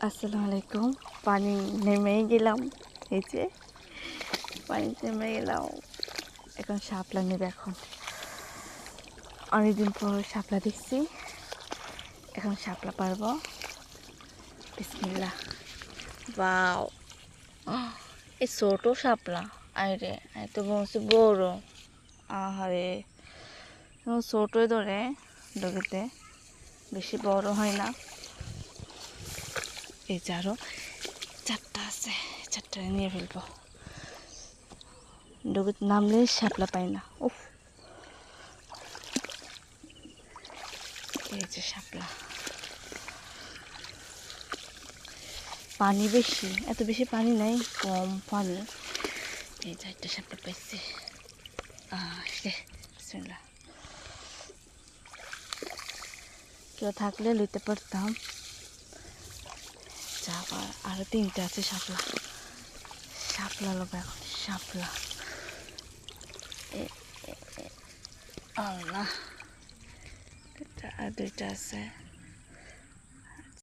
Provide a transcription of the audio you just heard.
আসসালামু আলাইকুম। পানি নেমেই গেলাম, এই যে পানিতে নেমে গেলাম। এখন শাপলা নেবে। এখন অনেকদিন পর শাপলা দেখছি, এখন শাপলা পারবো। বিসমিল্লাহ। বাও, এই ছোটো শাপলা। আরে এত বলছে বড়। আহারে, ছোটোই ধরে ডগিতে, বেশি বড় হয় না। এই যে আরো চারটা আছে, চারটা নিয়ে ফেলবো। ডগিতে নামলে শাপলা পাই না। উফ, এই যে শাপলা। পানি বেশি, এত বেশি পানি নাই, কম পানি। এই যে একটা শাপলা পাইছি। বিসমিল্লাহ। কেউ থাকলে লইতে পারতাম। আবার আরো তিনটা আছে শাপলা। শাপলা লোক এখন শাপলা। আল্লাহ, আর দুইটা আছে।